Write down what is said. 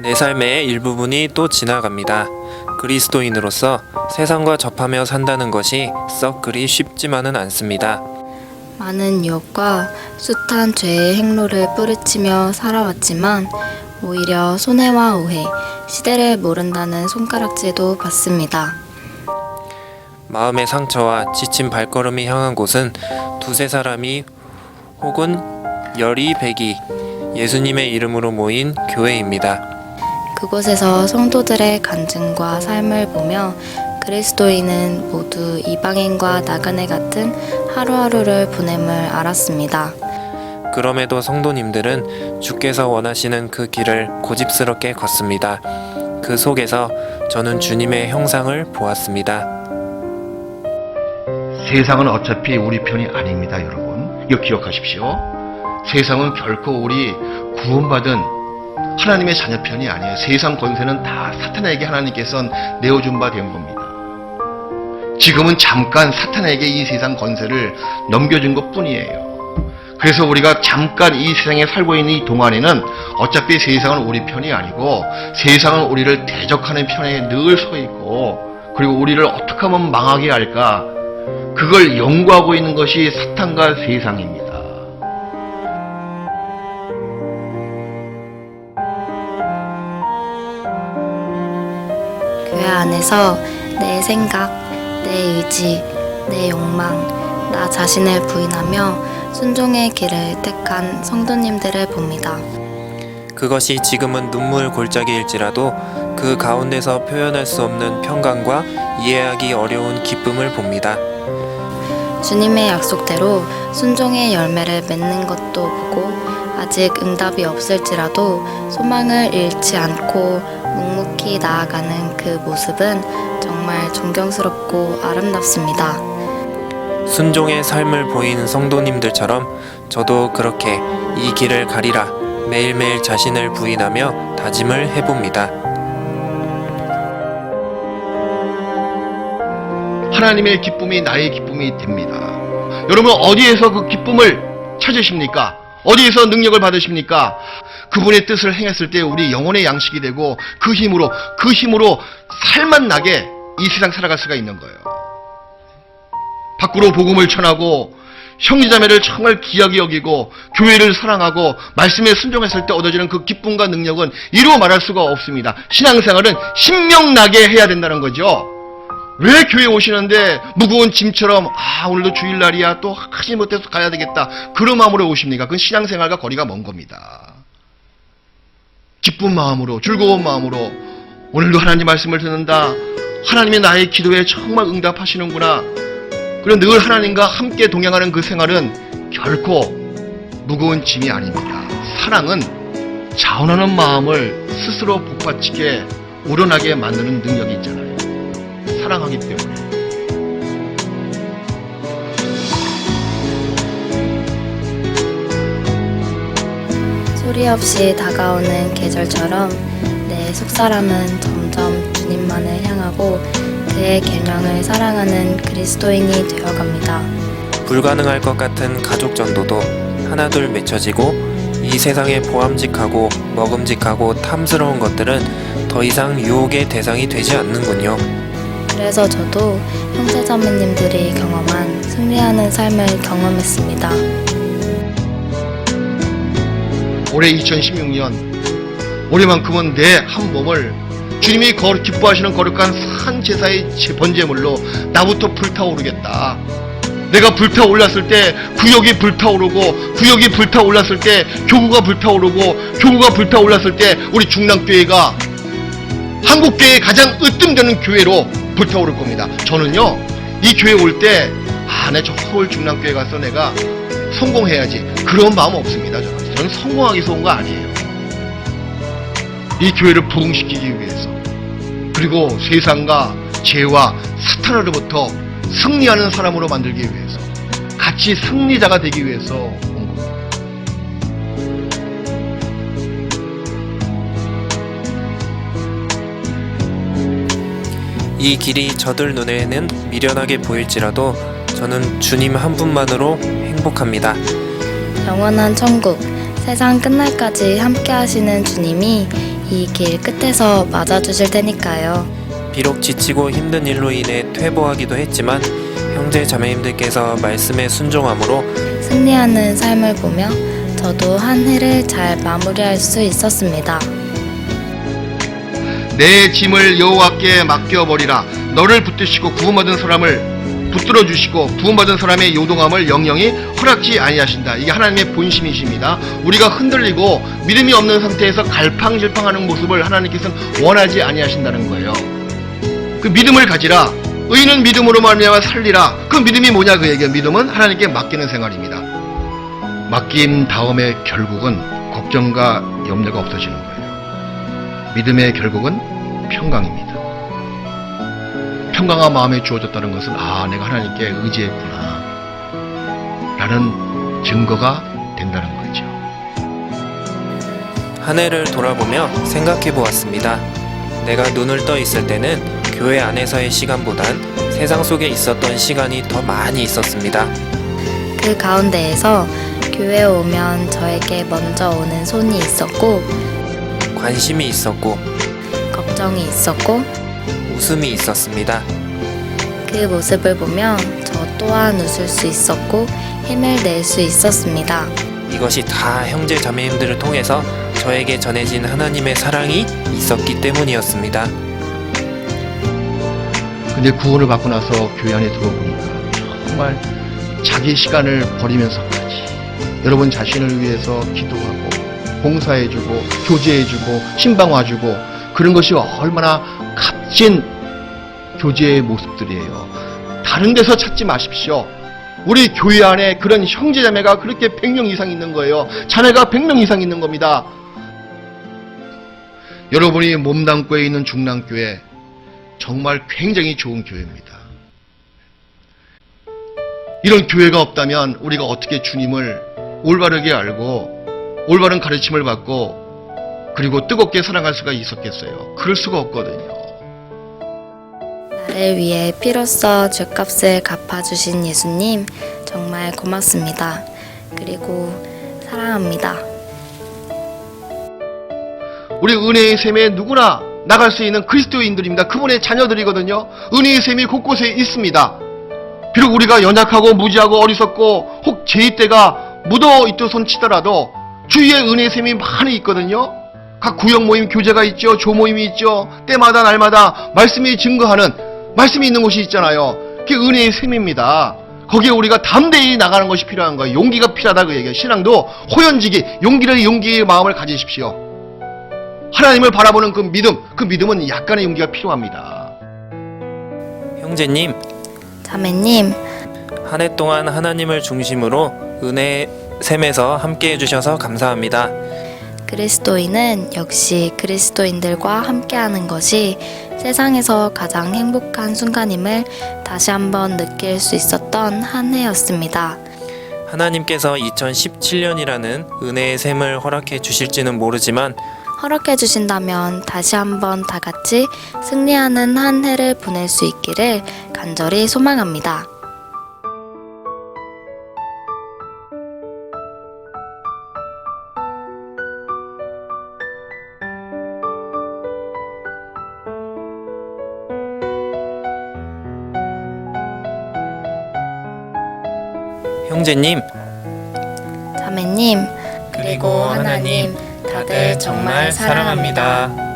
내 삶의 일부분이 또 지나갑니다. 그리스도인으로서 세상과 접하며 산다는 것이 썩 그리 쉽지만은 않습니다. 많은 유혹과 숱한 죄의 행로를 뿌리치며 살아왔지만 오히려 손해와 오해, 시대를 모른다는 손가락질도 받습니다. 마음의 상처와 지친 발걸음이 향한 곳은 두세 사람이 혹은 열이 백이 예수님의 이름으로 모인 교회입니다. 그곳에서 성도들의 간증과 삶을 보며 그리스도인은 모두 이방인과 나그네 같은 하루하루를 보냄을 알았습니다. 그럼에도 성도님들은 주께서 원하시는 그 길을 고집스럽게 걷습니다. 그 속에서 저는 주님의 형상을 보았습니다. 세상은 어차피 우리 편이 아닙니다, 여러분. 이거 기억하십시오. 세상은 결코 우리 구원받은 하나님의 자녀 편이 아니에요. 세상 권세는 다 사탄에게 하나님께서 내어준 바 된 겁니다. 지금은 잠깐 사탄에게 이 세상 권세를 넘겨준 것 뿐이에요. 그래서 우리가 잠깐 이 세상에 살고 있는 이 동안에는 어차피 세상은 우리 편이 아니고 세상은 우리를 대적하는 편에 늘 서 있고, 그리고 우리를 어떻게 하면 망하게 할까, 그걸 연구하고 있는 것이 사탄과 세상입니다. 교회 안에서 내 생각, 내 의지, 내 욕망, 나 자신을 부인하며 순종의 길을 택한 성도님들을 봅니다. 그것이 지금은 눈물 골짜기일지라도 그 가운데서 표현할 수 없는 평강과 이해하기 어려운 기쁨을 봅니다. 주님의 약속대로 순종의 열매를 맺는 것도 보고 아직 응답이 없을지라도 소망을 잃지 않고 묵묵히 나아가는 그 모습은 정말 존경스럽고 아름답습니다. 순종의 삶을 보이는 성도님들처럼 저도 그렇게 이 길을 가리라 매일매일 자신을 부인하며 다짐을 해봅니다. 하나님의 기쁨이 나의 기쁨이 됩니다. 여러분, 어디에서 그 기쁨을 찾으십니까? 어디에서 능력을 받으십니까? 그분의 뜻을 행했을 때 우리 영혼의 양식이 되고 그 힘으로 살맛 나게 이 세상 살아갈 수가 있는 거예요. 밖으로 복음을 전하고 형제자매를 정말 귀하게 여기고 교회를 사랑하고 말씀에 순종했을 때 얻어지는 그 기쁨과 능력은 이루 말할 수가 없습니다. 신앙생활은 신명나게 해야 된다는 거죠. 왜 교회 오시는데 무거운 짐처럼 오늘도 주일날이야 또 하지 못해서 가야 되겠다 그런 마음으로 오십니까? 그건 신앙생활과 거리가 먼 겁니다. 기쁜 마음으로, 즐거운 마음으로 오늘도 하나님 말씀을 듣는다, 하나님이 나의 기도에 정말 응답하시는구나, 그리고 늘 하나님과 함께 동행하는 그 생활은 결코 무거운 짐이 아닙니다. 사랑은 자원하는 마음을 스스로 복받치게 우러나게 만드는 능력이 있잖아요. 사랑하기 때문에. 소리 없이 다가오는 계절처럼 내 속사람은 점점 주님만을 향하고 그의 계명을 사랑하는 그리스도인이 되어갑니다. 불가능할 것 같은 가족 전도도 하나둘 맺혀지고 이 세상의 보암직하고 먹음직하고 탐스러운 것들은 더 이상 유혹의 대상이 되지 않는군요. 그래서 저도 형제자매님들이 경험한 승리하는 삶을 경험했습니다. 올해 2016년, 올해만큼은 내 한 몸을 주님이 기뻐하시는 거룩한 산 제사의 번제물로 나부터 불타오르겠다. 내가 불타올랐을 때 구역이 불타오르고, 구역이 불타올랐을 때 교구가 불타오르고, 교구가 불타올랐을 때 우리 중랑교회가 한국교회의 가장 으뜸되는 교회로 불타오를 겁니다. 저는요, 이 교회 올 때 내 저 서울 중랑교회 가서 내가 성공해야지 그런 마음 없습니다. 저는 성공하기 위해서 온 거 아니에요. 이 교회를 부흥시키기 위해서, 그리고 세상과 죄와 사탄으로부터 승리하는 사람으로 만들기 위해서, 같이 승리자가 되기 위해서 온 겁니다. 이 길이 저들 눈에는 미련하게 보일지라도 저는 주님 한 분만으로 행복합니다. 영원한 천국, 세상 끝날까지 함께 하시는 주님이 이 길 끝에서 맞아주실 테니까요. 비록 지치고 힘든 일로 인해 퇴보하기도 했지만 형제 자매님들께서 말씀에 순종함으로 승리하는 삶을 보며 저도 한 해를 잘 마무리할 수 있었습니다. 내 짐을 여호와께 맡겨버리라. 너를 붙드시고 구원받은 사람을 붙들어 주시고 구원받은 사람의 요동함을 영영이 허락지 아니하신다. 이게 하나님의 본심이십니다. 우리가 흔들리고 믿음이 없는 상태에서 갈팡질팡하는 모습을 하나님께서는 원하지 아니하신다는 거예요. 그 믿음을 가지라. 의인은 믿음으로 말미암아 살리라. 그 믿음이 뭐냐 그 얘기예요. 믿음은 하나님께 맡기는 생활입니다. 맡긴 다음에 결국은 걱정과 염려가 없어지는 거예요. 믿음의 결국은 평강입니다. 평강한 마음에 주어졌다는 것은 내가 하나님께 의지했구나 라는 증거가 된다는 거죠. 한 해를 돌아보며 생각해 보았습니다. 내가 눈을 떠 있을 때는 교회 안에서의 시간보단 세상 속에 있었던 시간이 더 많이 있었습니다. 그 가운데에서 교회에 오면 저에게 먼저 오는 손이 있었고, 관심이 있었고 걱정이 있었고, 웃음이 있었습니다. 그 모습을 보며 저 또한 웃을 수 있었고 힘을 낼 수 있었습니다. 이것이 다 형제 자매님들을 통해서 저에게 전해진 하나님의 사랑이 있었기 때문이었습니다. 근데 구원을 받고 나서 교회 안에 들어보니까 정말 자기 시간을 버리면서까지 여러분 자신을 위해서 기도하고 봉사해주고 교제해주고 신방 와주고 그런 것이 얼마나 값진 교제의 모습들이에요. 다른 데서 찾지 마십시오. 우리 교회 안에 그런 형제자매가 그렇게 100명 이상 있는 거예요. 자매가 100명 이상 있는 겁니다. 여러분이 몸담고에 있는 중랑교회 정말 굉장히 좋은 교회입니다. 이런 교회가 없다면 우리가 어떻게 주님을 올바르게 알고 올바른 가르침을 받고 그리고 뜨겁게 사랑할 수가 있었겠어요. 그럴 수가 없거든요. 나를 위해 피로써 죗값을 갚아주신 예수님 정말 고맙습니다. 그리고 사랑합니다. 우리 은혜의 샘에 누구나 나갈 수 있는 그리스도인들입니다. 그분의 자녀들이거든요. 은혜의 샘이 곳곳에 있습니다. 비록 우리가 연약하고 무지하고 어리석고 혹 죄의 때가 묻어 있도손 치더라도 주위에 은혜의 샘이 많이 있거든요. 각 구역 모임 교제가 있죠. 조모임이 있죠. 때마다 날마다 말씀이 증거하는 말씀이 있는 곳이 있잖아요. 그게 은혜의 샘입니다. 거기에 우리가 담대히 나가는 것이 필요한 거예요. 용기가 필요하다 그 얘기예요. 신앙도 호연지기, 용기의 마음을 가지십시오. 하나님을 바라보는 그 믿음은 약간의 용기가 필요합니다. 형제님, 자매님, 한 해 동안 하나님을 중심으로 은혜의 샘에서 함께 해주셔서 감사합니다. 그리스도인은 역시 그리스도인들과 함께하는 것이 세상에서 가장 행복한 순간임을 다시 한번 느낄 수 있었던 한 해였습니다. 하나님께서 2017년이라는 은혜의 샘을 허락해 주실지는 모르지만 허락해 주신다면 다시 한번 다 같이 승리하는 한 해를 보낼 수 있기를 간절히 소망합니다. 형제님, 자매님, 그리고 하나님, 다들 정말 사랑합니다.